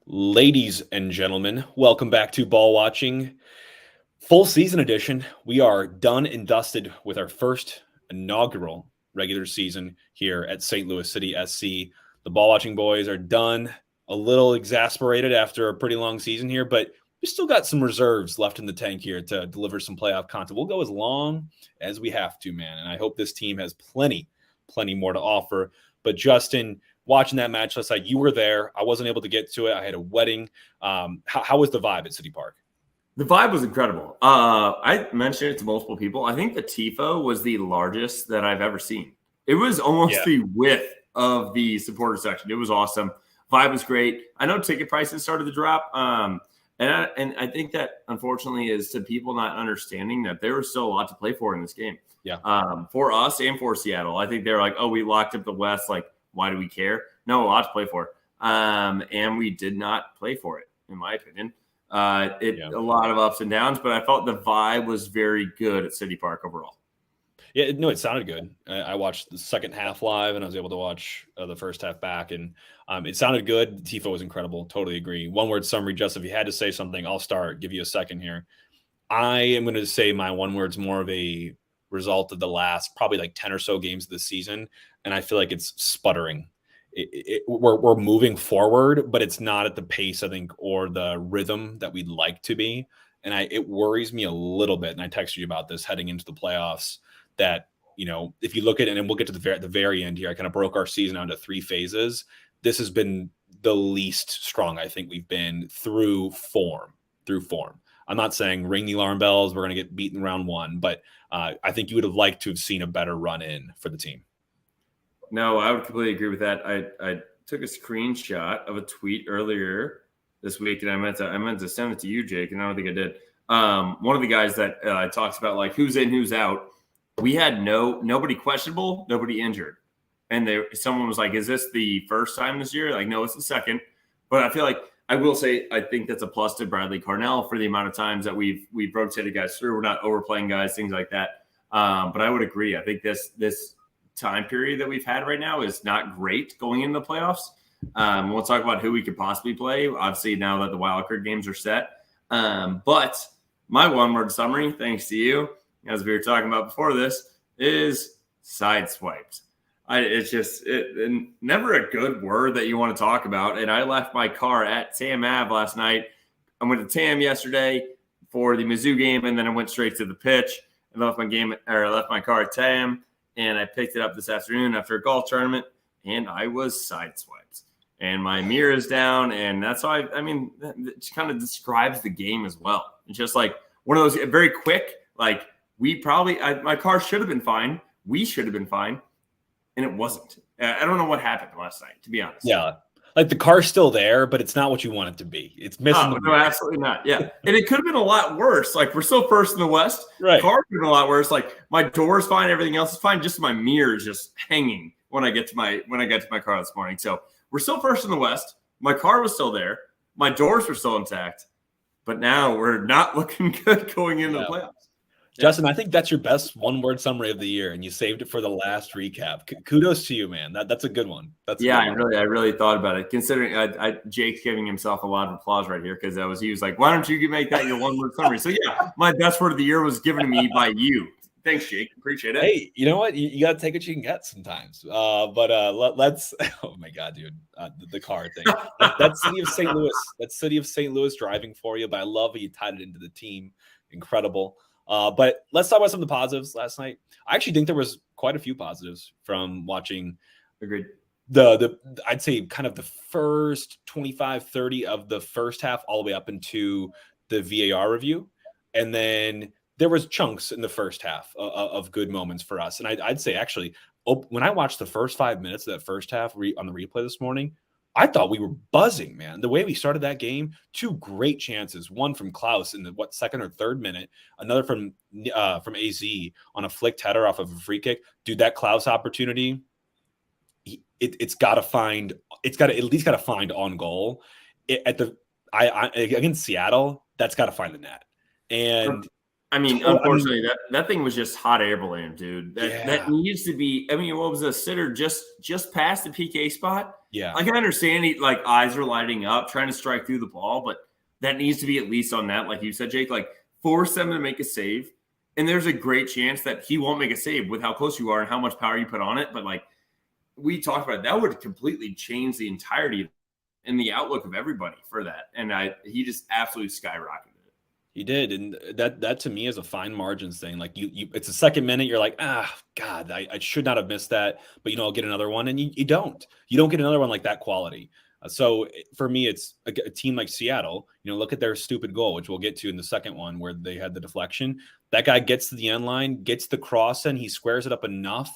Ladies and gentlemen, welcome back to Ball Watching Full Season Edition. We are done and dusted with our first inaugural regular season here at St. Louis City SC. The Ball Watching boys are done, a little exasperated after a pretty long season here, but we still got some reserves left in the tank here to deliver some playoff content. We'll go as long as we have to, man, and I hope this team has plenty more to offer. But Justin, watching that match last night, you were there. I wasn't able to get to it. I had a wedding. How was the vibe at City Park? The vibe was incredible. I mentioned it to multiple people. I think the TIFO was the largest that I've ever seen. It was almost the width of the supporter section. It was awesome. Vibe was great. I know ticket prices started to drop. And I think that, unfortunately, is to people not understanding that there was still a lot to play for in this game. Yeah. For us and for Seattle. I think they're like, oh, we locked up the West. Like, why do we care? No, a lot to play for. And we did not play for it, in my opinion. A lot of ups and downs, but I felt the vibe was very good at City Park overall. Yeah, no, it sounded good. I watched the second half live, and I was able to watch the first half back, and it sounded good. The TIFO was incredible. Totally agree. One word summary, Justin. If you had to say something, I'll start. Give you a second here. I am going to say my one word's more of a result of the last probably like 10 or so games of the season, and I feel like it's sputtering. We're moving forward, but it's not at the pace, I think, or the rhythm that we'd like to be. And it worries me a little bit. And I texted you about this heading into the playoffs that, if you look at it, and we'll get to the very end here, I kind of broke our season onto 3 phases. This has been the least strong I think we've been through form. I'm not saying ring the alarm bells, we're going to get beaten round 1, but I think you would have liked to have seen a better run in for the team. No, I would completely agree with that. I took a screenshot of a tweet earlier this week, and I meant to send it to you, Jake, and I don't think I did. One of the guys that talks about like who's in, who's out. We had nobody questionable, nobody injured, and someone was like, "Is this the first time this year?" Like, no, it's the second. But I feel like I will say I think that's a plus to Bradley Carnell for the amount of times that we've rotated guys through. We're not overplaying guys, things like that. But I would agree. I think this time period that we've had right now is not great going into the playoffs. We'll talk about who we could possibly play, obviously, now that the wildcard games are set. But my one-word summary, thanks to you, as we were talking about before this, is sideswiped. It's never a good word that you want to talk about. And I left my car at Tam Ave last night. I went to Tam yesterday for the Mizzou game, and then I went straight to the pitch and left my car at Tam. And I picked it up this afternoon after a golf tournament, and I was sideswiped. And my mirror is down, and that's how it kind of describes the game as well. It's just like one of those very quick, like my car should have been fine. We should have been fine, and it wasn't. I don't know what happened last night, to be honest. Yeah. Like the car's still there, but it's not what you want it to be. It's missing. No, absolutely not. Yeah. And it could have been a lot worse. Like we're still first in the West. Right. Car could have been a lot worse. Like my door's fine. Everything else is fine. Just my mirror is just hanging when I get to my car this morning. So we're still first in the West. My car was still there. My doors were still intact. But now we're not looking good going into the playoffs. Justin, I think that's your best one-word summary of the year, and you saved it for the last recap. Kudos to you, man. That's a good one. I really thought about it. Considering Jake's giving himself a lot of applause right here because he was like, "Why don't you make that your one-word summary?" So yeah, my best word of the year was given to me by you. Thanks, Jake. Appreciate it. Hey, you know what? You got to take what you can get sometimes. Let's. Oh my God, dude, the car thing. That's City of St. Louis. That's City of St. Louis driving for you. But I love how you tied it into the team. Incredible. But let's talk about some of the positives last night. I actually think there was quite a few positives from watching. Agreed. I'd say kind of the first 25, 30 of the first half all the way up into the VAR review. And then there was chunks in the first half of good moments for us. And I'd say actually, when I watched the first 5 minutes of that first half on the replay this morning, I thought we were buzzing, man. The way we started that game, 2 great chances. One from Klaus in the second or third minute, another from AZ on a flicked header off of a free kick. Dude, that Klaus opportunity, it's got to at least find on goal. Against Seattle, that's got to find the net. And I mean, I mean, unfortunately, that thing was just hot air balloon, dude. That yeah, needs to be. I mean, what was a sitter just past the PK spot? yeah. Like I understand, like eyes are lighting up, trying to strike through the ball, but that needs to be at least on net, like you said, Jake. Like force them to make a save, and there's a great chance that he won't make a save with how close you are and how much power you put on it. But like we talked about, that would completely change the entirety and the outlook of everybody for that. And he just absolutely skyrocketed. He did, and that to me is a fine margins thing. Like it's the second minute, you're like, God, I should not have missed that. But I'll get another one, and you don't get another one like that quality. So for me, it's a team like Seattle. Look at their stupid goal, which we'll get to in the second one, where they had the deflection. That guy gets to the end line, gets the cross in, he squares it up enough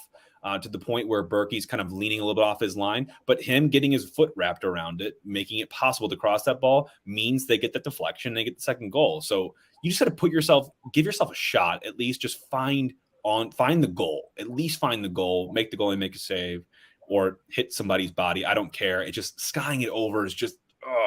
to the point where Berkey's kind of leaning a little bit off his line, but him getting his foot wrapped around it, making it possible to cross that ball, means they get the deflection, they get the second goal. So you just got to give yourself a shot, at least just find the goal, at least find the goal, make the goal and make a save, or hit somebody's body. I don't care. It's just skying it over is just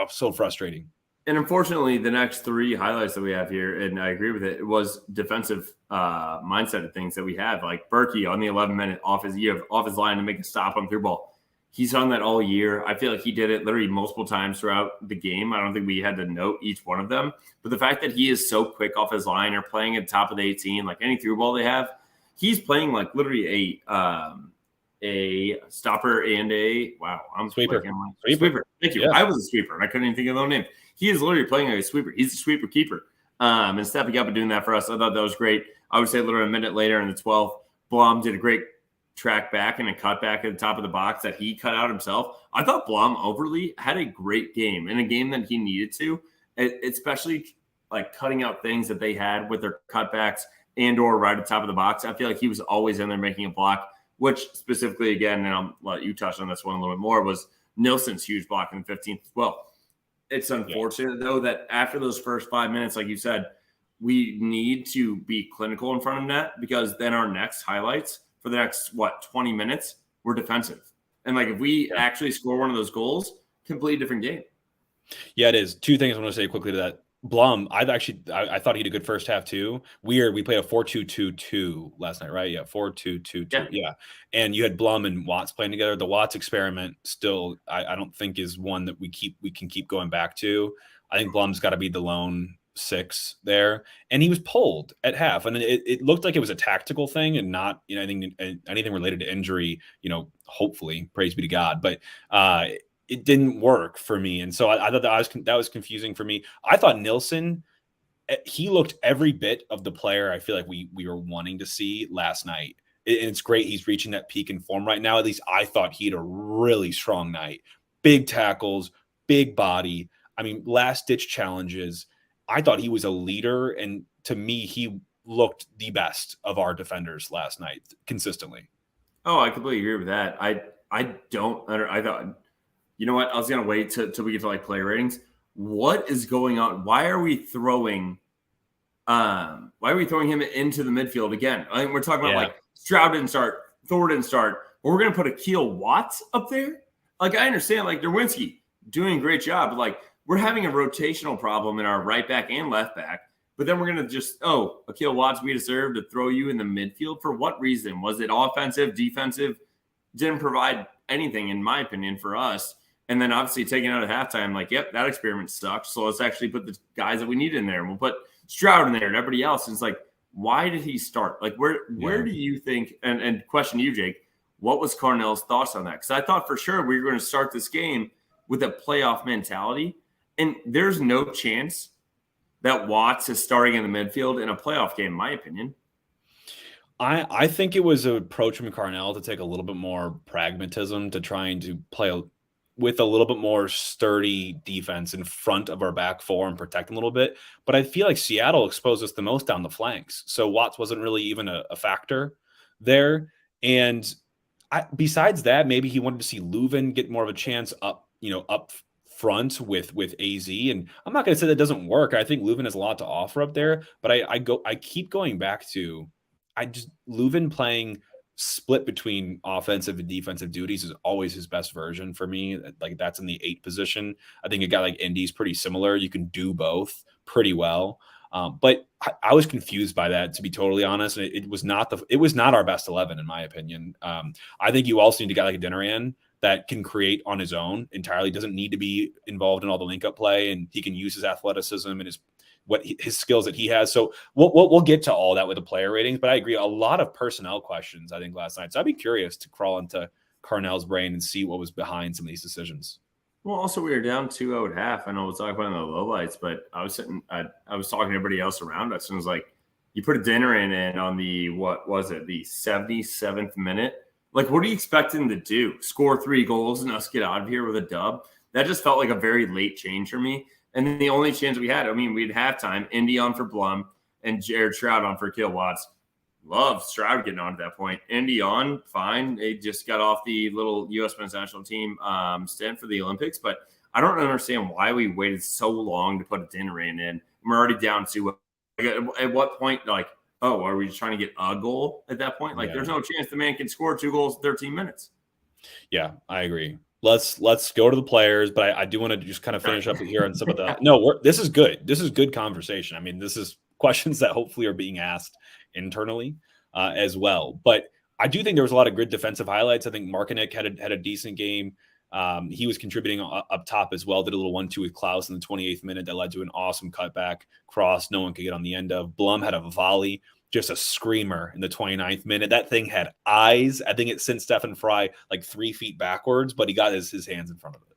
so frustrating. And unfortunately, the next three highlights that we have here, and I agree with it, it was defensive mindset of things that we have. Like Berkey on the 11-minute off his line to make a stop on through ball. He's done that all year. I feel like he did it literally multiple times throughout the game. I don't think we had to note each one of them. But the fact that he is so quick off his line or playing at the top of the 18, like any through ball they have, he's playing like literally a stopper and I'm Sweeper. Sweeper. Thank you. Yeah. I was a sweeper and I couldn't even think of their name. He is literally playing like a sweeper. He's a sweeper keeper. And stepping up and doing that for us. I thought that was great. I would say literally a minute later in the 12th, Blom did a great track back and a cut back at the top of the box that he cut out himself. I thought Blom overly had a great game in a game that he needed to, especially like cutting out things that they had with their cutbacks and or right at the top of the box. I feel like he was always in there making a block, which specifically, again, and I'll let you touch on this one a little bit more, was Nilsson's huge block in the 15th as well. It's unfortunate, though, that after those first 5 minutes, like you said, we need to be clinical in front of net, because then our next highlights for the next, 20 minutes, we're defensive. And, like, if we actually score one of those goals, completely different game. Yeah, it is. Two things I want to say quickly to that. Blum, I thought he had a good first half too. Weird. We played a 4-2-2-2 last night, right? Yeah, 4-2-2-2. Yeah. And you had Blum and Watts playing together. The Watts experiment still, I don't think, is one that we can keep going back to. I think Blum's got to be the lone six there. And he was pulled at half, and it looked like it was a tactical thing and not anything related to injury. Hopefully, praise be to God. But it didn't work for me. And so I thought that was confusing for me. I thought Nilsson, he looked every bit of the player I feel like we were wanting to see last night. And it's great he's reaching that peak in form right now. At least I thought he had a really strong night. Big tackles, big body. I mean, last-ditch challenges. I thought he was a leader, and to me, he looked the best of our defenders last night consistently. Oh, I completely agree with that. I thought, you know what? I was going to wait till we get to like play ratings. What is going on? Why are we throwing him into the midfield again? I think we're talking about like Stroud didn't start, Thor didn't start, but we're going to put Akil Watts up there. Like, I understand, like, Derwinski doing a great job, but like we're having a rotational problem in our right back and left back. But then we're going to just, Akil Watts, we deserve to throw you in the midfield. For what reason? Was it offensive, defensive? Didn't provide anything, in my opinion, for us. And then obviously taking out at halftime, like, yep, that experiment sucked. So let's actually put the guys that we need in there. And we'll put Stroud in there and everybody else. And it's like, why did he start? Like, where do you think, and question you, Jake, what was Cornell's thoughts on that? Because I thought for sure we were going to start this game with a playoff mentality. And there's no chance that Watts is starting in the midfield in a playoff game, in my opinion. I think it was an approach from Carnell to take a little bit more pragmatism, to trying to play with a little bit more sturdy defense in front of our back four and protect a little bit. But I feel like Seattle exposed us the most down the flanks. So Watts wasn't really even a factor there. And besides that, maybe he wanted to see Leuven get more of a chance up front with AZ. And I'm not going to say that doesn't work. I think Leuven has a lot to offer up there, but I keep going back to Leuven playing split between offensive and defensive duties is always his best version for me. Like, that's in the 8 position. I think a guy like Indy's pretty similar. You can do both pretty well. But I was confused by that, to be totally honest. And it was not our best 11, in my opinion. I think you also need a guy like a Dinaran that can create on his own entirely, doesn't need to be involved in all the link up play, and he can use his athleticism and his skills that he has. So we'll get to all that with the player ratings, but I agree, a lot of personnel questions, I think, last night. So I'd be curious to crawl into Carnell's brain and see what was behind some of these decisions. Well, also we were down 2-0 at half. I know we'll talk about the lowlights, but I was talking to everybody else around us, and it was like, you put a dinner in on the, what was it, the 77th minute? Like, what do you expect him to do? Score 3 goals and us get out of here with a dub? That just felt like a very late change for me. And then the only chance we had, I mean, we had halftime, Indy on for Blum and Jared Stroud on for Kill Watts. Love Stroud getting on at that point. Indy on, fine. They just got off the little U.S. men's national team stint for the Olympics. But I don't understand why we waited so long to put a dinner in. We're already down to, at what point, like, oh, are we just trying to get a goal at that point? Like, there's no chance the man can score 2 goals in 13 minutes. Yeah, I agree. Let's go to the players, but I do want to just kind of finish up here on some of the. No, this is good. This is good conversation. I mean, this is questions that hopefully are being asked internally as well. But I do think there was a lot of good defensive highlights. I think Markinick had a decent game. He was contributing up top as well. Did a little 1-2 with Klaus in the 28th minute that led to an awesome cutback cross no one could get on the end of. Blum had a volley, just a screamer in the 29th minute. That thing had eyes. I think it sent Stefan Fry like 3 feet backwards, but he got his hands in front of it.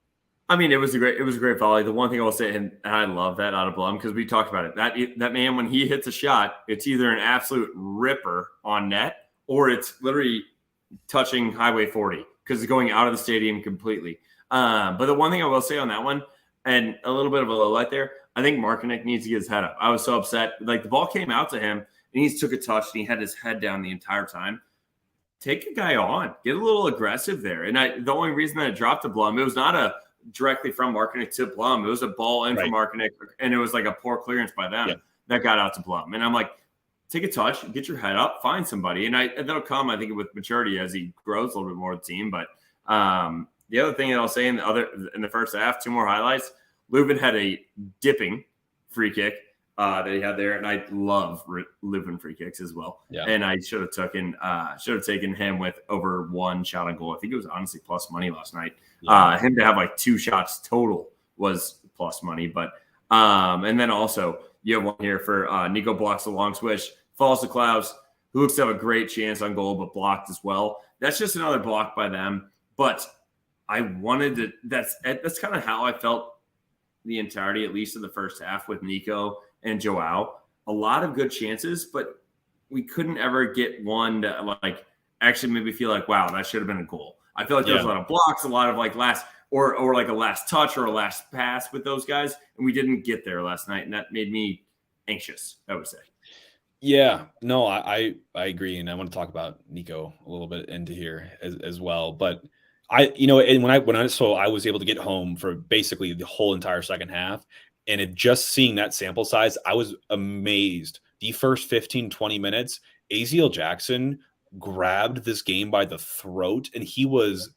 I mean, it was a great volley. The one thing I will say, and I love that out of Blum, because we talked about it. That man, when he hits a shot, it's either an absolute ripper on net or it's literally touching Highway 40 because it's going out of the stadium completely. But the one thing I will say on that one, and a little bit of a low light there, I think Markinick needs to get his head up. I was so upset. Like, the ball came out to him, and he took a touch, and he had his head down the entire time. Take a guy on. Get a little aggressive there. And the only reason that it dropped to Blum, it was not directly from Markinick to Blum. It was a ball in from Markinick, and it was like a poor clearance by them that got out to Blum. And I'm like, take a touch, get your head up, find somebody. And that'll come, I think, with maturity as he grows a little bit more with the team. But the other thing that I'll say in the first half, 2 more highlights. Leuven had a dipping free kick that he had there, and I love Leuven free kicks as well. Yeah. And I should have taken him with over 1 shot on goal. I think it was honestly plus money last night. Yeah. Him to have like 2 shots total was plus money. But and then also you have one here for Nico blocks the long switch, falls to Klaus, who looks to have a great chance on goal, but blocked as well. That's just another block by them. But I wanted to. That's kind of how I felt the entirety, at least of the first half, with Nico and Joao. A lot of good chances, but we couldn't ever get one to like actually maybe feel like, wow, that should have been a goal. I feel like there was a lot of blocks, a lot of like last or like a last touch or a last pass with those guys, and we didn't get there last night, and that made me anxious, I would say. Yeah, no, I agree, and I want to talk about Nico a little bit into here as well, but and when I was able to get home for basically the whole entire second half, and just seeing that sample size, I was amazed. The first 15, 20 minutes, Aziel Jackson grabbed this game by the throat, and he was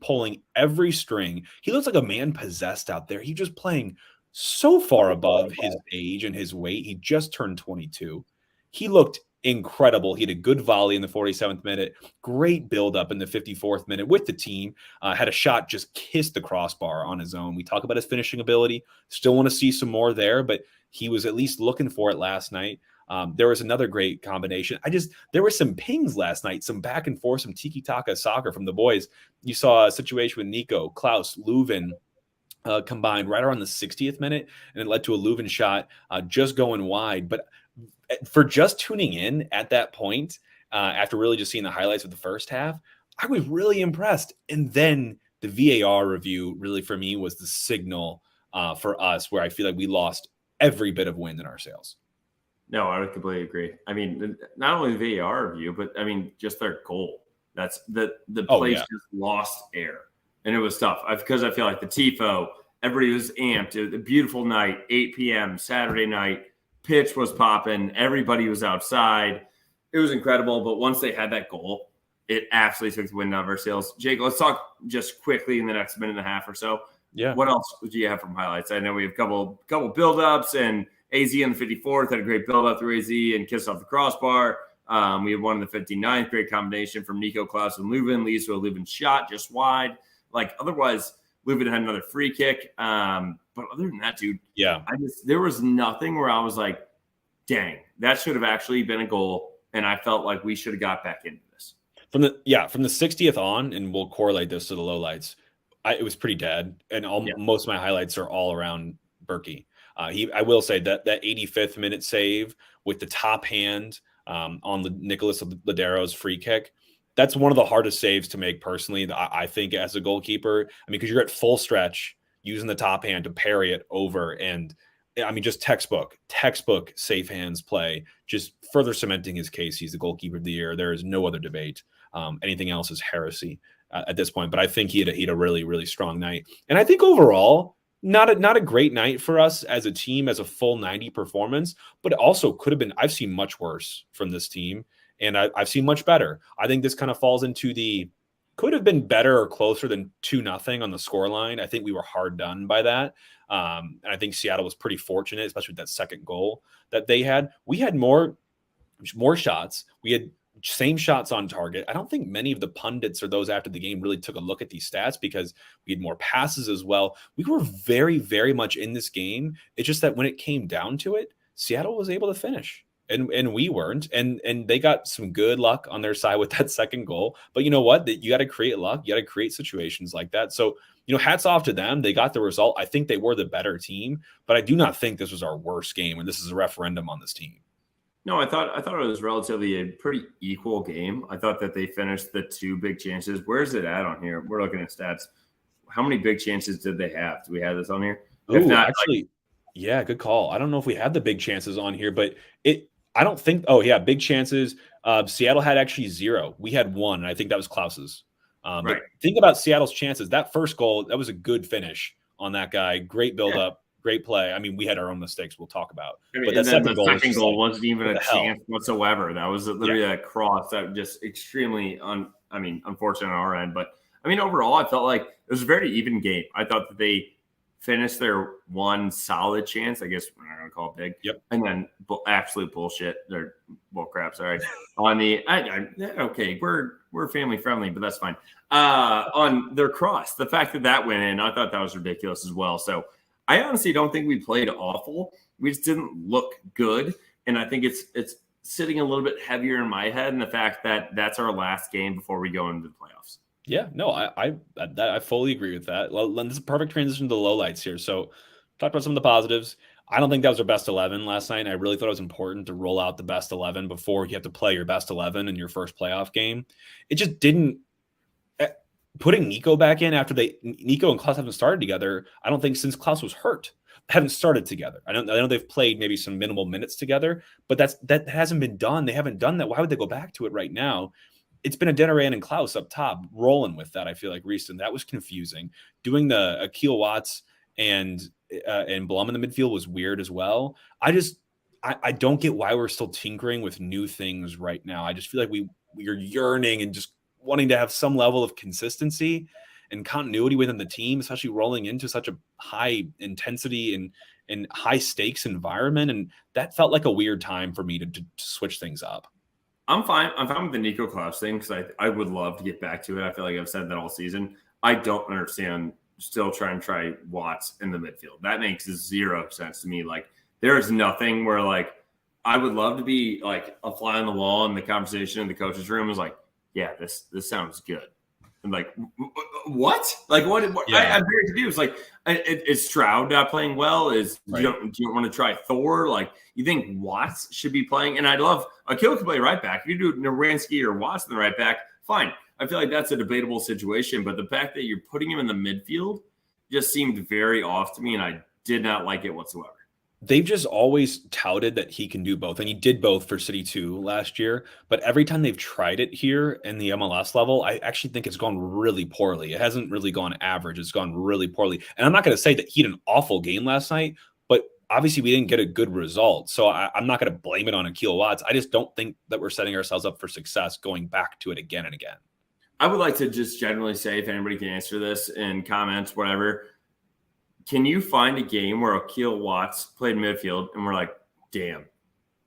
pulling every string. He looks like a man possessed out there. He just playing so far above his age and his weight. He just turned 22. He looked incredible. He had a good volley in the 47th minute, great buildup in the 54th minute with the team, had a shot, just kissed the crossbar on his own. We talk about his finishing ability, still want to see some more there, but he was at least looking for it last night. There was another great combination. There were some pings last night, some back and forth, some tiki-taka soccer from the boys. You saw a situation with Nico, Klaus, Leuven, combined right around the 60th minute, and it led to a Leuven shot just going wide. But for just tuning in at that point, after really just seeing the highlights of the first half, I was really impressed. And then the VAR review really for me was the signal for us, where I feel like we lost every bit of wind in our sails. No, I would completely agree. I mean, not only the VAR review, but I mean, just their goal. That's the place just lost air. And it was tough because I feel like the TIFO, everybody was amped. It was a beautiful night, 8 p.m. Saturday night. Pitch was popping. Everybody was outside. It was incredible. But once they had that goal, it absolutely took the wind out of our sails. Jake, let's talk just quickly in the next minute and a half or so. Yeah. What else do you have from highlights? I know we have a couple buildups and AZ in the 54th had a great build up through AZ and kissed off the crossbar. We had one in the 59th, great combination from Nico, Klaus, and Leuven. Leads to a Leuven shot just wide. Like, otherwise, Leuven had another free kick. But other than that, dude, there was nothing where I was like, dang, that should have actually been a goal. And I felt like we should have got back into this. From the 60th on, and we'll correlate this to the lowlights, it was pretty dead. And most of my highlights are all around Berkey. I will say that 85th minute save with the top hand on the Nicholas Ladero's free kick, that's one of the hardest saves to make personally, I think, as a goalkeeper. I mean, because you're at full stretch using the top hand to parry it over, and I mean, just textbook safe hands play, just further cementing his case. He's the goalkeeper of the year. There is no other debate. Anything else is heresy at this point. But I think he had a really, really strong night. And I think overall, not a great night for us as a team, as a full 90 performance, but it also could have been. I've seen much worse from this team, and I've seen much better. I think this kind of falls into the could have been better or closer than 2-0 on the scoreline. I think we were hard done by that. And I think Seattle was pretty fortunate, especially with that second goal that they had. We had more shots. We had same shots on target. I don't think many of the pundits or those after the game really took a look at these stats because we had more passes as well. We were very, very much in this game. It's just that when it came down to it, Seattle was able to finish. And we weren't, and they got some good luck on their side with that second goal. But you know what? You got to create luck. You got to create situations like that. So, hats off to them. They got the result. I think they were the better team, but I do not think this was our worst game, and this is a referendum on this team. No, I thought it was relatively a pretty equal game. I thought that they finished the 2 big chances. Where is it at on here? We're looking at stats. How many big chances did they have? Do we have this on here? If not, actually, yeah, good call. I don't know if we had the big chances on here, but I don't think. Oh, yeah, big chances. Seattle had actually 0. We had 1, and I think that was Klaus's. Right. But think about Seattle's chances. That first goal, that was a good finish on that guy. Great build-up, great play. I mean, we had our own mistakes we'll talk about. But that second goal wasn't even a chance whatsoever. That was literally a cross that just extremely unfortunate on our end. But, I mean, overall, I felt like it was a very even game. I thought that they finished their one solid chance. I guess we're not going to call it big. Yep. And then absolute bullshit. They're bull crap. Sorry. On the okay, we're family friendly, but that's fine. On their cross, the fact that went in, I thought that was ridiculous as well. So I honestly don't think we played awful. We just didn't look good, and I think it's sitting a little bit heavier in my head, and the fact that that's our last game before we go into the playoffs. Yeah, no, I fully agree with that. Well, this is a perfect transition to the lowlights here. So, talk about some of the positives. I don't think that was our best 11 last night. I really thought it was important to roll out the best 11 before you have to play your best 11 in your first playoff game. It just didn't. Putting Nico back in after Nico and Klaus haven't started together. I don't think since Klaus was hurt, haven't started together. I know they've played maybe some minimal minutes together, but that hasn't been done. They haven't done that. Why would they go back to it right now? It's been a Denoran and Klaus up top rolling with that. I feel like Reeston, that was confusing. Doing the Akil Watts and Blum in the midfield was weird as well. I don't get why we're still tinkering with new things right now. I just feel like we're yearning and just wanting to have some level of consistency and continuity within the team, especially rolling into such a high intensity and high stakes environment. And that felt like a weird time for me to switch things up. I'm fine with the Nico Klaus thing because I would love to get back to it. I feel like I've said that all season. I don't understand still try Watts in the midfield. That makes 0 sense to me. Like, there is nothing where, like, I would love to be like a fly on the wall in the conversation in the coach's room is like, yeah, this sounds good. And like, what? Like, what? Yeah. I'm very confused. Like, is Stroud not playing well? Do you don't want to try Thor? Like, you think Watts should be playing? And I'd love Akil could play right back. If you do Naranski or Watts in the right back, fine. I feel like that's a debatable situation. But the fact that you're putting him in the midfield just seemed very off to me, and I did not like it whatsoever. They've just always touted that he can do both, and he did both for City 2 last year. But every time they've tried it here in the MLS level, I actually think it's gone really poorly. It hasn't really gone average. It's gone really poorly. And I'm not going to say that he had an awful game last night, but obviously we didn't get a good result. So I'm not going to blame it on Akil Watts. I just don't think that we're setting ourselves up for success going back to it again and again. I would like to just generally say, if anybody can answer this in comments, whatever, can you find a game where Akil Watts played midfield and we're like, damn,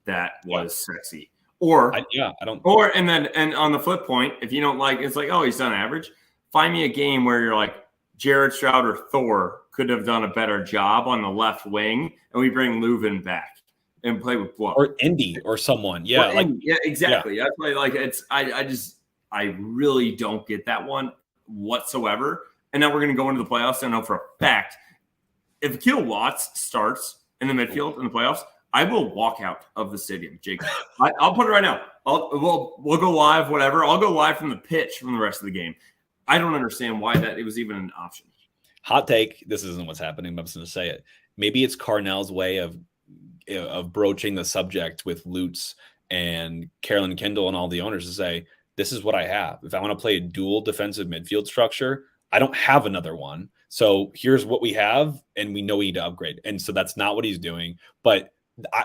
that was sexy? Or I don't. Or and on the flip point, if you don't like, it's like, oh, he's done average. Find me a game where you're like Jared Stroud or Thor could have done a better job on the left wing, and we bring Leuven back and play with Blow or Indy or someone. Yeah, yeah, exactly. That's why, like, it's I really don't get that one whatsoever. And now we're going to go into the playoffs. I know for a fact, if Akil Watts starts in the midfield in the playoffs, I will walk out of the stadium, Jake. I'll put it right now. We'll go live, whatever. I'll go live from the pitch from the rest of the game. I don't understand why that it was even an option. Hot take. This isn't what's happening, but I'm just going to say it. Maybe it's Carnell's way of broaching the subject with Lutz and Carolyn Kendall and all the owners to say, this is what I have. If I want to play a dual defensive midfield structure, I don't have another one. So here's what we have, and we know we need to upgrade. And so that's not what he's doing. But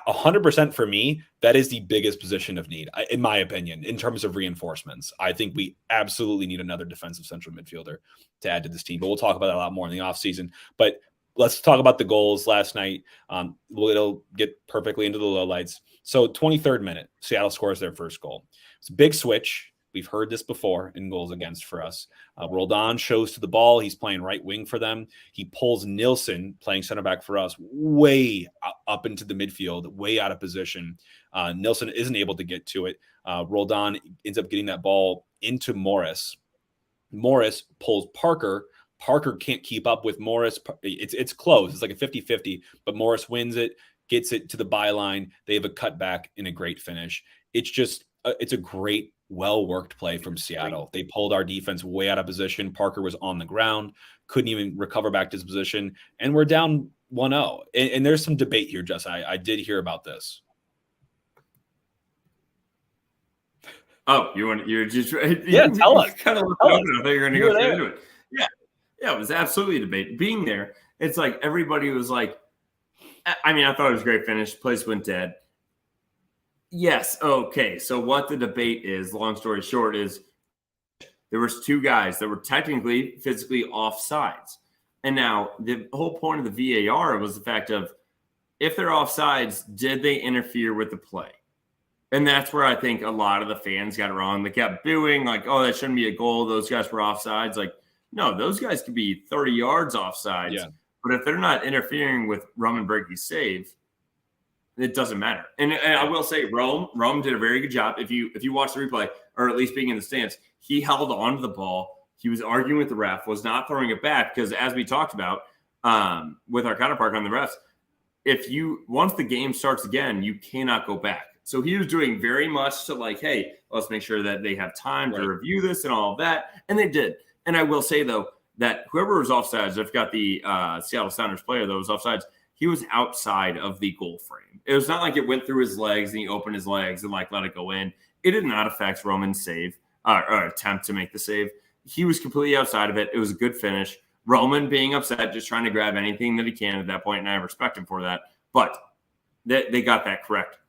100% for me, that is the biggest position of need, in my opinion, in terms of reinforcements. I think we absolutely need another defensive central midfielder to add to this team. But we'll talk about that a lot more in the offseason. But let's talk about the goals last night. It'll get perfectly into the lowlights. So 23rd minute, Seattle scores their first goal. It's a big switch. We've heard this before in goals against for us. Roldan shows to the ball. He's playing right wing for them. He pulls Nilsson, playing center back for us, way up into the midfield, way out of position. Nilsson isn't able to get to it. Roldan ends up getting that ball into Morris. Morris pulls Parker. Parker can't keep up with Morris. It's close. It's like a 50-50, but Morris wins it, gets it to the byline. They have a cutback and a great finish. It's just, it's a great, well-worked play from Seattle. They pulled our defense way out of position. Parker was on the ground, couldn't even recover back to his position, and we're down 1-0. And there's some debate here, Justin. I did hear about this. Oh, you're just yeah, tell us. Kind of looked open. I thought you were going to go straight into it. Yeah, it was absolutely a debate. Being there, it's like everybody was like, I mean, I thought it was a great finish. Place went dead. Yes. Okay. So what the debate is, long story short, is there was two guys that were technically physically offsides. And now the whole point of the VAR was the fact of, if they're offsides, did they interfere with the play? And that's where I think a lot of the fans got it wrong. They kept booing, like, oh, that shouldn't be a goal. Those guys were offsides. Like, no, those guys could be 30 yards offsides. Yeah. But if they're not interfering with Roman Berkey's save, it doesn't matter. And I will say, Rome did a very good job. If you watch the replay, or at least being in the stands, he held on to the ball. He was arguing with the ref, was not throwing it back, because as we talked about with our counterpart on the refs, once the game starts again, you cannot go back. So he was doing very much to like, hey, let's make sure that they have time to review this and all of that. And they did. And I will say, though, that whoever was offsides, I've got the Seattle Sounders player that was offsides, he was outside of the goal frame. It was not like it went through his legs and he opened his legs and like let it go in. It did not affect Roman's save or attempt to make the save. He was completely outside of it. It was a good finish. Roman being upset, just trying to grab anything that he can at that point, and I respect him for that. But they got that correct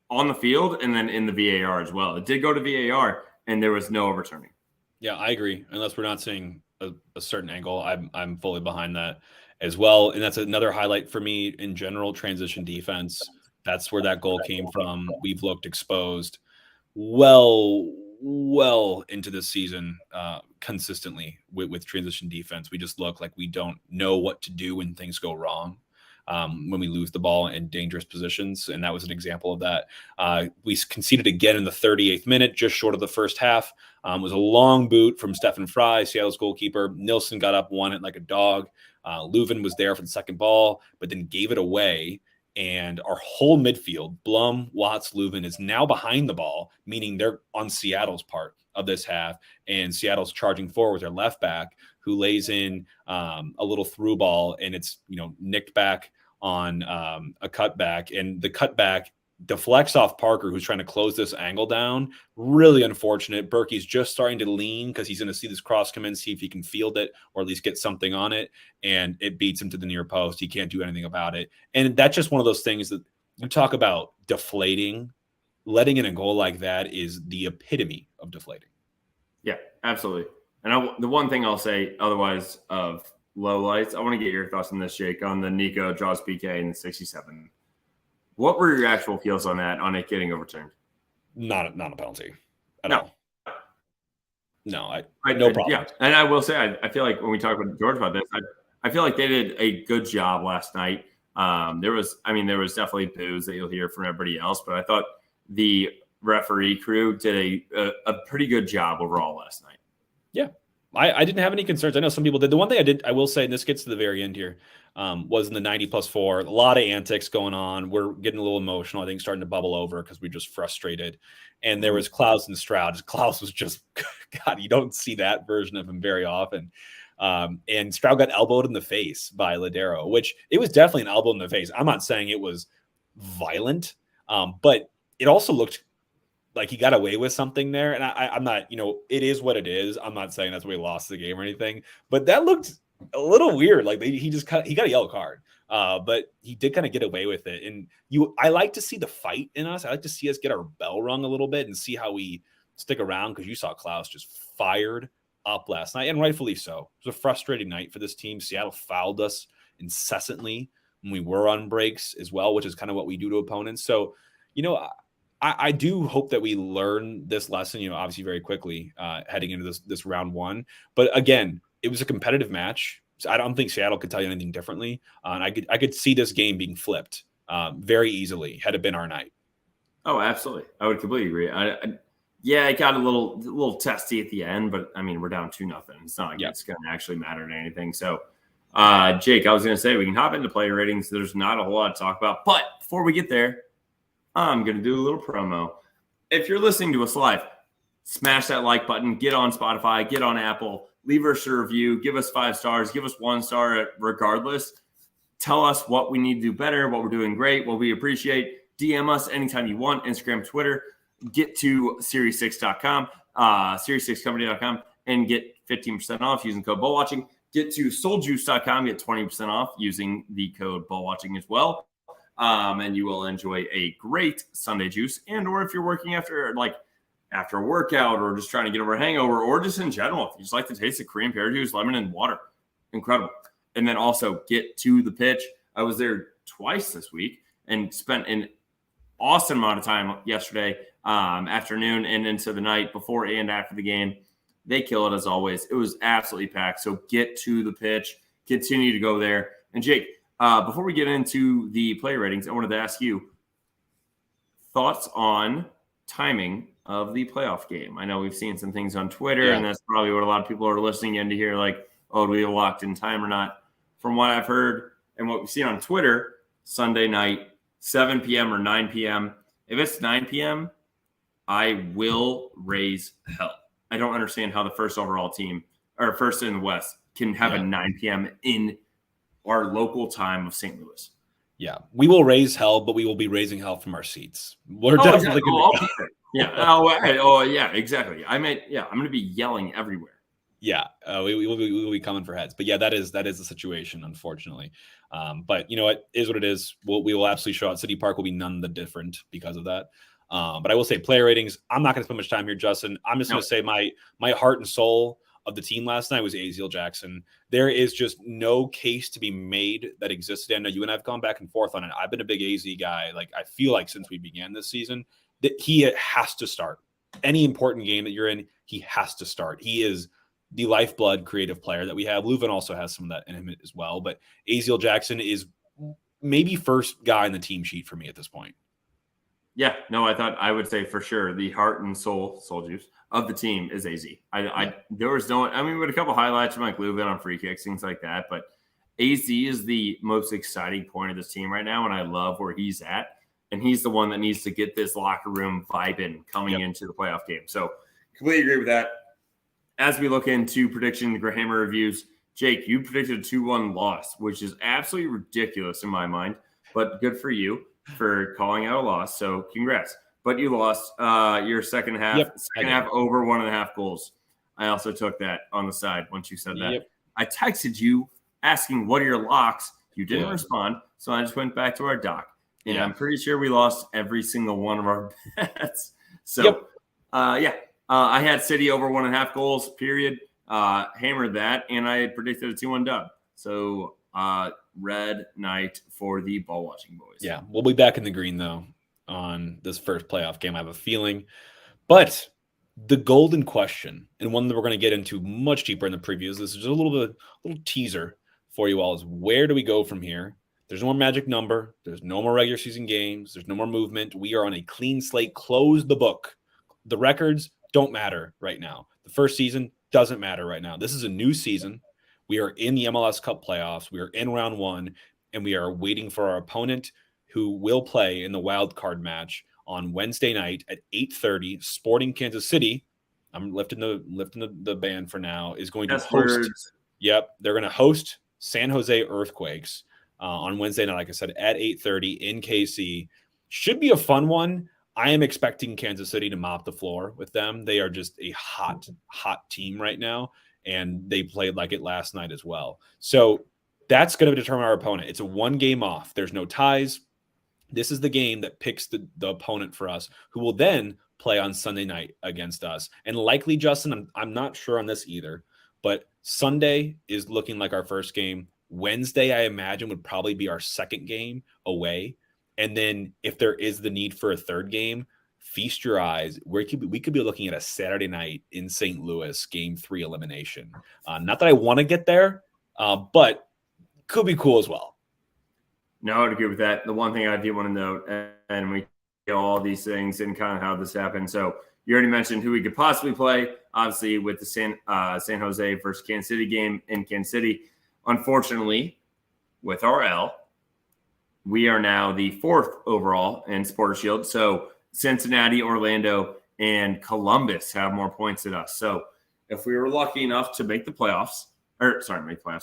on the field and then in the VAR as well. It did go to VAR, and there was no overturning. Yeah, I agree. Unless we're not seeing a certain angle, I'm fully behind that as well. And that's another highlight for me in general, transition defense. That's where that goal came from. We've looked exposed well into this season consistently with transition defense. We just look like we don't know what to do when things go wrong. When we lose the ball in dangerous positions. And that was an example of that. We conceded again in the 38th minute, just short of the first half. It was a long boot from Stefan Fry, Seattle's goalkeeper. Nilsson got up, won it like a dog. Leuven was there for the second ball, but then gave it away. And our whole midfield, Blum, Watts, Leuven, is now behind the ball, meaning they're on Seattle's part of this half. And Seattle's charging forward with their left back, who lays in a little through ball, and it's nicked back on a cutback, and the cutback deflects off Parker, who's trying to close this angle down. Really unfortunate. Berkey's just starting to lean because he's going to see this cross come in, see if he can field it or at least get something on it, and it beats him to the near post. He can't do anything about it. And that's just one of those things that you talk about deflating. Letting in a goal like that is the epitome of deflating. Yeah, absolutely. And the one thing I'll say otherwise of lowlights. I want to get your thoughts on this, Jake, on the Nico draws PK in the 67. What were your actual feels on that, on it getting overturned? Not a penalty at all. No, no problem. Yeah, and I will say, I feel like when we talk with George about this, I feel like they did a good job last night. There was definitely boos that you'll hear from everybody else, but I thought the referee crew did a pretty good job overall last night. Yeah, I didn't have any concerns. I know some people did. The one thing I will say, and this gets to the very end here, was in the 90+4. A lot of antics going on. We're getting a little emotional, I think, starting to bubble over because we're just frustrated. And there was Klaus and Stroud. Klaus was just, God, you don't see that version of him very often. And Stroud got elbowed in the face by Ladero, which it was definitely an elbow in the face. I'm not saying it was violent, but it also looked like he got away with something there. And I'm not, it is what it is. I'm not saying that's why he lost the game or anything, but that looked a little weird. Like he got a yellow card, but he did kind of get away with it. And I like to see the fight in us. I like to see us get our bell rung a little bit and see how we stick around, because you saw Klaus just fired up last night, and rightfully so. It was a frustrating night for this team. Seattle fouled us incessantly when we were on breaks as well, which is kind of what we do to opponents. So, I do hope that we learn this lesson, obviously very quickly heading into this round one. But again, it was a competitive match. So I don't think Seattle could tell you anything differently. And I could see this game being flipped very easily had it been our night. Oh, absolutely. I would completely agree. It got a little testy at the end, but I mean, we're down 2-0. It's not like it's going to actually matter to anything. So, Jake, I was going to say we can hop into player ratings. There's not a whole lot to talk about, but before we get there, I'm going to do a little promo. If you're listening to us live, smash that like button, get on Spotify, get on Apple, leave us a review, give us 5 stars, give us 1 star regardless. Tell us what we need to do better, what we're doing great, what we appreciate. DM us anytime you want, Instagram, Twitter. Get to series6.com, series6company.com, and get 15% off using code BallWatching. Get to souljuice.com, get 20% off using the code BallWatching as well. And you will enjoy a great Sunday juice. And or if you're working after a workout, or just trying to get over a hangover, or just in general, if you just like the taste of Korean pear juice, lemon, and water, incredible. And then also get to the pitch. I was there twice this week and spent an awesome amount of time yesterday afternoon and into the night before and after the game. They kill it as always. It was absolutely packed. So get to the pitch, continue to go there. And Jake, before we get into the player ratings, I wanted to ask you thoughts on timing of the playoff game. I know we've seen some things on Twitter, and that's probably what a lot of people are listening in to hear, like, oh, do we have locked in time or not? From what I've heard and what we've seen on Twitter, Sunday night, 7 p.m. or 9 p.m. If it's 9 p.m., I will raise hell. I don't understand how the first overall team, or first in the West, can have a 9 p.m. in our local time of St. Louis. Yeah, we will raise hell, but we will be raising hell from our seats. We're definitely going to. Yeah, exactly. I'm going to be yelling everywhere. Yeah, we will be coming for heads. But yeah, that is the situation, unfortunately. But you know what is what it is. We will absolutely show out. City Park will be none the different because of that. But I will say player ratings. I'm not going to spend much time here, Justin. I'm just going to say my heart and soul of the team last night was Aziel Jackson. There is just no case to be made that existed. I know you and I have gone back and forth on it. I've been a big AZ guy. Like, I feel like since we began this season that he has to start. Any important game that you're in, he has to start. He is the lifeblood creative player that we have. Leuven also has some of that in him as well. But Aziel Jackson is maybe first guy in the team sheet for me at this point. Yeah, no, I would say for sure the heart and soul juice of the team is AZ. There was we had a couple highlights from like Leuven on free kicks, things like that, but AZ is the most exciting point of this team right now, and I love where he's at. And he's the one that needs to get this locker room vibing coming into the playoff game. So completely agree with that. As we look into predicting the Graham reviews, Jake, you predicted a 2-1 loss, which is absolutely ridiculous in my mind, but good for you for calling out a loss. So congrats. But you lost your second half over 1.5 goals. I also took that on the side once you said that. I texted you asking what are your locks. You didn't respond. So I just went back to our doc. And I'm pretty sure we lost every single one of our bets. So, I had City over 1.5 goals, period. Hammered that, and I had predicted a 2-1 dub. So red night for the ball watching boys. Yeah, we'll be back in the green, though, on this first playoff game, I have a feeling. But the golden question, and one that we're going to get into much deeper in the previews, this is just a little teaser for you all, is where do we go from here? There's no more magic number. There's no more regular season games. There's no more movement. We are on a clean slate. Close the book. The records don't matter right now. The first season doesn't matter right now. This is a new season. We are in the MLS Cup playoffs. We are in round one, and we are waiting for our opponent, who will play in the wild card match on Wednesday night at 8:30. Sporting Kansas City, I'm lifting the band for now, is going to host. Words. Yep, they're going to host San Jose Earthquakes on Wednesday night, like I said, at 8:30 in KC. Should be a fun one. I am expecting Kansas City to mop the floor with them. They are just a hot team right now, and they played like it last night as well. So that's going to determine our opponent. It's a one game off. There's no ties. This is the game that picks the opponent for us, who will then play on Sunday night against us. And likely, Justin, I'm not sure on this either, but Sunday is looking like our first game. Wednesday, I imagine, would probably be our second game away. And then if there is the need for a third game, feast your eyes. We could be looking at a Saturday night in St. Louis, game 3 elimination. Not that I want to get there, but could be cool as well. No, I would agree with that. The one thing I do want to note, and we know all these things and kind of how this happened. So you already mentioned who we could possibly play, obviously, with the San Jose versus Kansas City game in Kansas City. Unfortunately, with our L, we are now the 4th overall in Supporter Shield. So Cincinnati, Orlando, and Columbus have more points than us. So if we were lucky enough to make the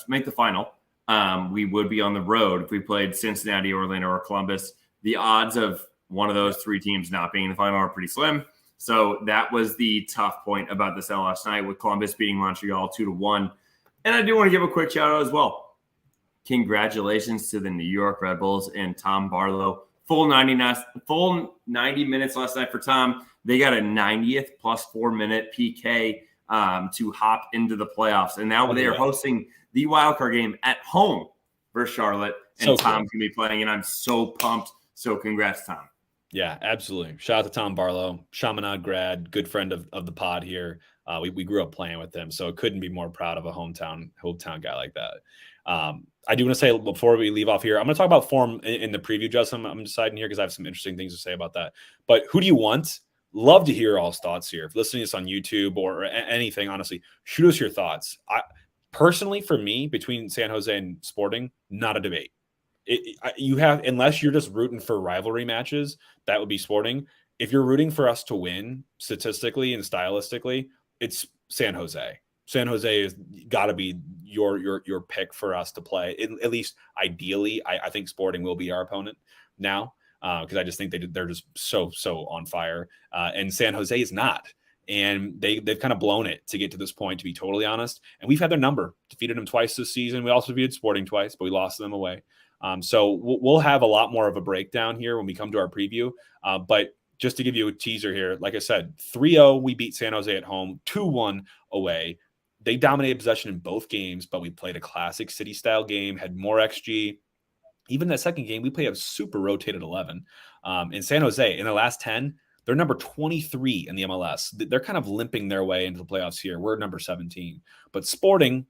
make the final, we would be on the road if we played Cincinnati, Orlando, or Columbus. The odds of one of those 3 teams not being in the final are pretty slim. So that was the tough point about this last night, with Columbus beating Montreal 2-1. And I do want to give a quick shout out as well. Congratulations to the New York Red Bulls and Tom Barlow. Full 90 minutes last night for Tom. They got a 90th plus 4-minute PK to hop into the playoffs. And now they are hosting the wildcard game at home versus Charlotte. And so Tom's going to be playing, and I'm so pumped. So congrats, Tom. Yeah, absolutely. Shout out to Tom Barlow, Chaminade grad, good friend of the pod here. We grew up playing with him, so couldn't be more proud of a hometown guy like that. I do want to say, before we leave off here, I'm going to talk about form in the preview, Justin. I'm deciding here because I have some interesting things to say about that. But who do you want? Love to hear y'all's thoughts here. If listening to this on YouTube or anything, honestly, shoot us your thoughts. Personally, for me, between San Jose and Sporting, not a debate. Unless you're just rooting for rivalry matches, that would be Sporting. If you're rooting for us to win statistically and stylistically, it's San Jose. San Jose has got to be your pick for us to play. At least ideally, I think Sporting will be our opponent now, because I just think they're just so on fire, and San Jose is not. And they've kind of blown it to get to this point, to be totally honest. And we've had their number. Defeated them twice this season. We also defeated Sporting twice, but we lost them away. So we'll have a lot more of a breakdown here when we come to our preview. But just to give you a teaser here, like I said, 3-0, we beat San Jose at home, 2-1 away. They dominated possession in both games, but we played a classic city-style game, had more XG. Even that second game, we played a super rotated 11. In San Jose, in the last 10, they're number 23 in the MLS. They're kind of limping their way into the playoffs here. We're number 17. But Sporting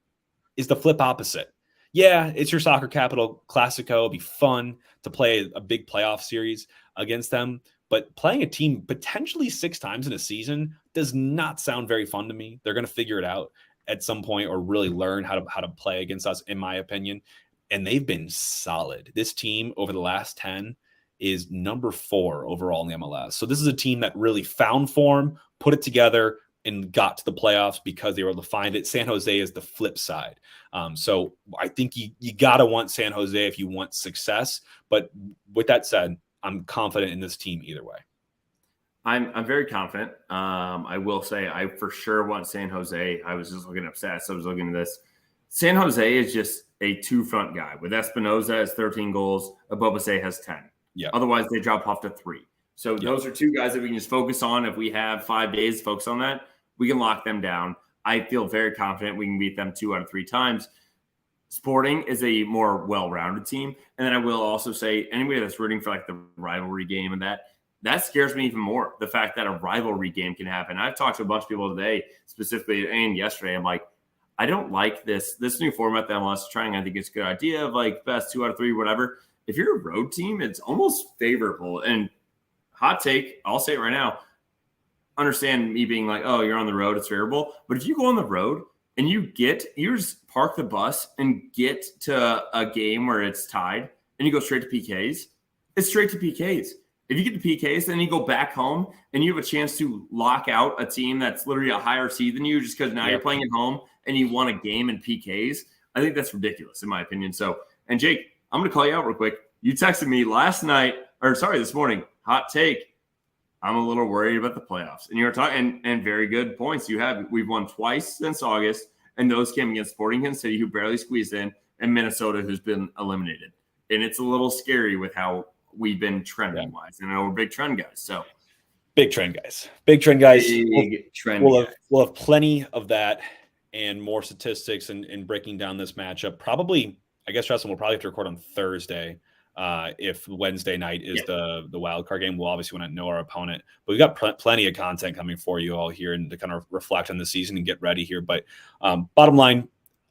is the flip opposite. Yeah, it's your soccer capital, Classico. It'll be fun to play a big playoff series against them. But playing a team potentially 6 times in a season does not sound very fun to me. They're going to figure it out at some point, or really learn how to play against us, in my opinion. And they've been solid. This team over the last 10 is number 4 overall in the MLS. So this is a team that really found form, put it together, and got to the playoffs because they were able to find it. San Jose is the flip side. So I think you got to want San Jose if you want success. But with that said, I'm confident in this team either way. I'm very confident. I will say I for sure want San Jose. I was just looking up stats. So I was looking at this. San Jose is just a 2-front guy. With Espinoza has 13 goals. Abobase has 10. Yeah. Otherwise, they drop off to 3. So those are 2 guys that we can just focus on. If we have 5 days to focus on that, we can lock them down. I feel very confident we can beat them 2 out of 3 times. Sporting is a more well-rounded team. And then I will also say anybody that's rooting for like the rivalry game and that scares me even more. The fact that a rivalry game can happen. I've talked to a bunch of people today, specifically, and yesterday. I'm like, I don't like this new format that MLS is trying. I think it's a good idea of like best 2 out of 3, whatever. If you're a road team, it's almost favorable. And hot take, I'll say it right now. Understand me being like, oh, you're on the road, it's favorable. But if you go on the road and you just park the bus and get to a game where it's tied and you go straight to PKs, it's straight to PKs. If you get to PKs, then you go back home and you have a chance to lock out a team that's literally a higher seed than you just because now you're playing at home and you won a game in PKs. I think that's ridiculous in my opinion. So, and Jake, I'm going to call you out real quick. You texted me this morning, hot take. I'm a little worried about the playoffs. And you were talking, and very good points you have. We've won twice since August, and those came against Sporting Kansas City, who barely squeezed in, and Minnesota, who's been eliminated. And it's a little scary with how we've been trending wise. And I know we're big trend guys. So big trend guys. We'll have plenty of that and more statistics and breaking down this matchup. Probably, I guess, Justin, we'll probably have to record on Thursday. If Wednesday night is the wild card game, we'll obviously want to know our opponent. But we've got plenty of content coming for you all here and to kind of reflect on the season and get ready here. But bottom line,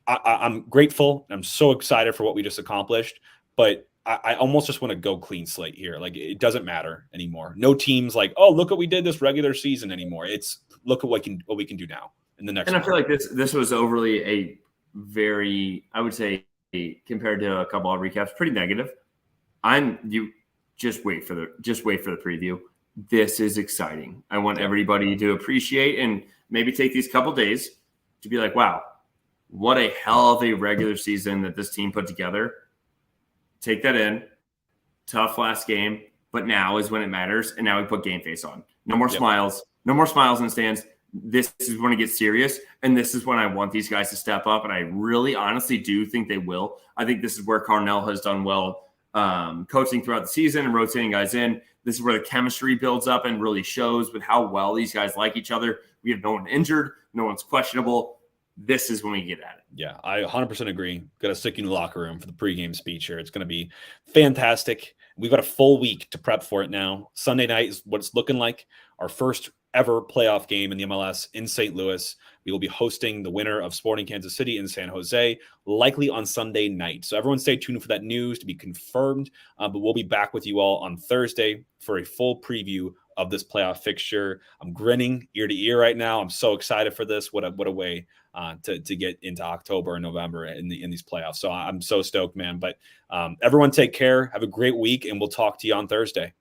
I'm grateful. I'm so excited for what we just accomplished. But I almost just want to go clean slate here. Like, it doesn't matter anymore. No teams like, oh, look what we did this regular season anymore. It's look at what we can do now in the next. And I feel like this was overly a very, I would say, compared to a couple of recaps, pretty negative. You just wait for the preview. This is exciting. I want everybody to appreciate and maybe take these couple days to be like, wow, what a hell of a regular season that this team put together. Take that in. Tough last game, but now is when it matters. And now we put game face on. No more smiles. No more smiles in the stands. This is when it gets serious. And this is when I want these guys to step up. And I really honestly do think they will. I think this is where Carnell has done well. Coaching throughout the season and rotating guys in. This is where the chemistry builds up and really shows with how well these guys like each other. We have no one injured. No one's questionable. This is when we get at it. Yeah, I 100% agree. Got to stick you in the locker room for the pregame speech here. It's going to be fantastic. We've got a full week to prep for it now. Sunday night is what it's looking like. Our first ever playoff game in the MLS in St. Louis. We will be hosting the winner of Sporting Kansas City in San Jose, likely on Sunday night. So everyone stay tuned for that news to be confirmed. But we'll be back with you all on Thursday for a full preview of this playoff fixture. I'm grinning ear to ear right now. I'm so excited for this. What a way to get into October and November in these playoffs. So I'm so stoked, man. But everyone take care. Have a great week, and we'll talk to you on Thursday.